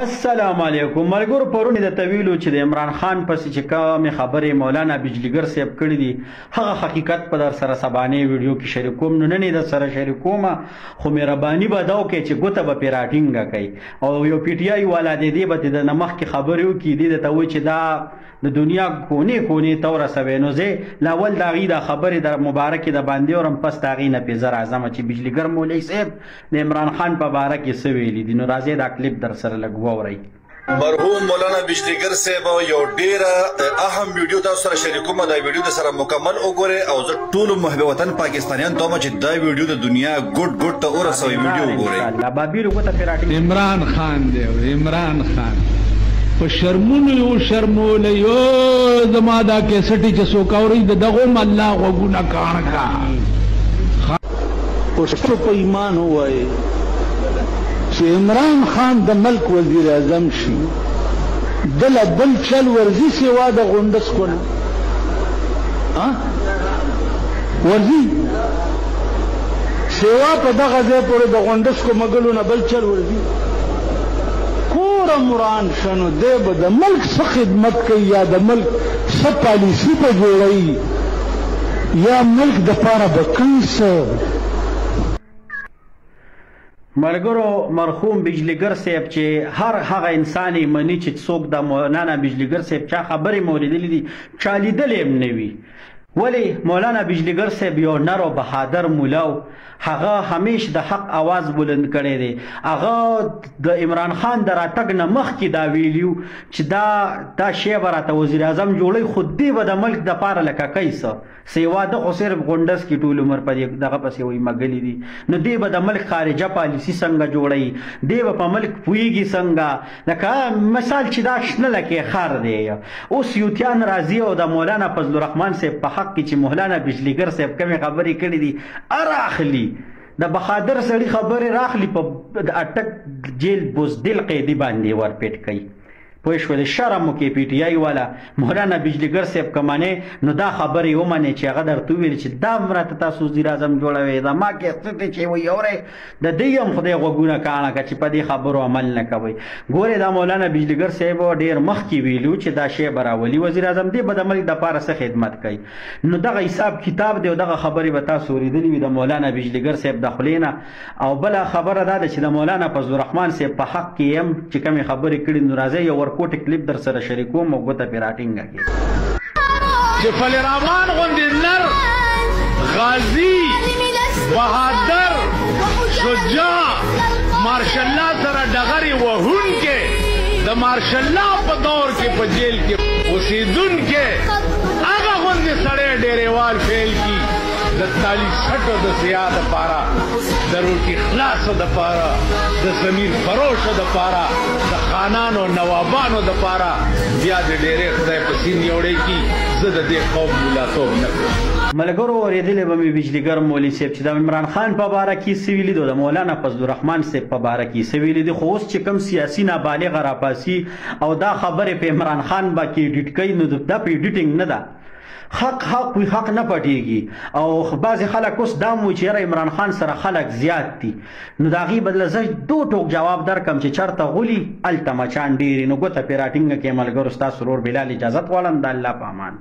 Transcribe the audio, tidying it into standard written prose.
السلام علیکم ملګرو پرون د طویلو چې د عمران خان پسې چې کومې خبرې مولانا بجلیګر صاحب کړي دي هغه حقیقت په در سره سبانې ویډیو کې شریکوم نو نن در سره شریکوم خو مهرباني به دا وکړئ چې ګوته به پرې راټینګه کوي او یو پی ټی آی والا د دې به د مخ کې خبرې وکړي دې ته وایي چې دا د دنیا کونې کونې ته ورسوي نو زه لاول د هغې د خبرې د مبارکې د باندې ورم پس د هغې نه پې زه راځم چې بجلیګر مولوي صاحب د عمران خان په باره کې څه ویلي دي نو راځئ دا کلیپ در سره لږ واورئ مرحوم مولانا بجلیګر صاحب یو ډیره اهم ویډیو تاسو سره شریکوم دا ویډیو د سره مکمل وګورئ او زه ټول محب وطن پاکستانیان ته وایم چې دا ویډیو د دنیا ګډ ته ورسوي ویډیو وګورئ بابیرو ګوته پرې راټینګ عمران خان دی عمران خان په شرمونو یو شرمولی یو زما دا کیسټې چې څوک اوري د دغو هم الله غوږونه کاڼه کا پښتو په ایمان ووایي چې عمران خان د ملک وزیر اعظم شي دله بل چل ورځي سوا د غونډس کو نه ورځي سوا په دغه ځای پورې د غونډس کو مګلو نه بل چل ورځي کور مران شنو دی به د ملک څه خدمت کوي یا د ملک څه پالیسي به جوړوي یا ملک دپاره به کوي څه ملګرو مرحوم بجلیګر صاحب چې هر هغه انسان یې مني چې څوک د مولانا بجلیګر صاحب چا خبرې مو لیدلې دي چا لیدلې هم نه وي ولې مولانا بجلیګر صاحب یو نر او بهادر مولا و هغه همیش د حق آواز بلند کړی دی هغه د عمران خان د راتګ نه مخکې دا ویلي چې دا شی به راته وزیر اعظم جوړوي خو دې به د ملک دپاره لکه کوي څه سیوا ده خو صرف غونډس کې ټول عمر په دغه پسې وایي مګلي دي نو دې به د ملک خارجه پالیسي څنګه جوړوي دې به په ملک پوهېږي څنګه لکه مثال چې دا شنه لکې خر دی اوس یوتیان راځي او د مولانا فضل الرحمن صاحب په حق کې چې مولانا بجلیګر صاحب کومې خبرې کړي دي اراخلي د بخادر سړي خبرې راخلي په اټک جیل بزدل قیدي باندې ورپیټ کوي پوه شولې شرم وکړي پی ټی آی والا مولانا بجلیګر صاحب که منې نو دا خبرې ومنې چې هغه درته وویل چې دا راته تاسو وزیر اعظم جوړوئ دا ما کیسټ دی چې وایي اورئ د دوی هم خدای غوږونه کاڼه کړه چې په دې خبرو عمل نه کوئ ګورئ دا مولانا بجلیګر صاحب ډېر مخکې ویلو چې دا شی به راولي وزیر اعظم دی به د ملک دپاره څه خدمت کوي نو دغه حساب کتاب دی او دغه خبرې به تاسو اورېدلې وي د مولانا بجلیګر صاحب د خولې نه او بله خبره دا ده چې د مولانا فضل الرحمن صاحب په حق کې هم چې کومې خبرې کړي نو راځئ یو ورکوټ کلیپ در سره شریکوم او ګوته پرې راټینګه کړي چې فل رامان غوندې نر غازي بهادر شجاع مارشل الله سره ډغرې وهونکې د مارشل الله په دور کې په جیل کې اوسېدونکې هغه غوندې سړی ډېرېوال فیل کی د تالی سټو د سیاه دپاره د روټي خلاصو دپاره د ضمیر فروشو دپاره د خانانو نوابانو دپاره بیا د ډېرې خدای په سین یوړی کی زه د دې قوم ملاتوب نه کړم ملګرو اورېدلی به مې بجلیګر مولوي صاحب چې د عمران خان په باره کې څه ویلي دي د مولانا فضل الرحمن صاحب په باره کې څه ویلي دي خو اوس چې کوم سیاسي نابالغه راپاسي او دا خبرې په عمران خان به کې ایډیټ کوي نو دا په ایډیټینګ نه ده حق وي حق نه پټېږي او بعضې خلک اوس دا وایي چې یاره عمران خان سره خلک زیات دي نو د هغې بدله زه دو ټوک جواب درکړم چې چېرته غولي هلته مچان ډېرې نو ګوته پرې راټینګه کړې ملګرو ستاسو ورور بلال اجازت غواړم د الله په امان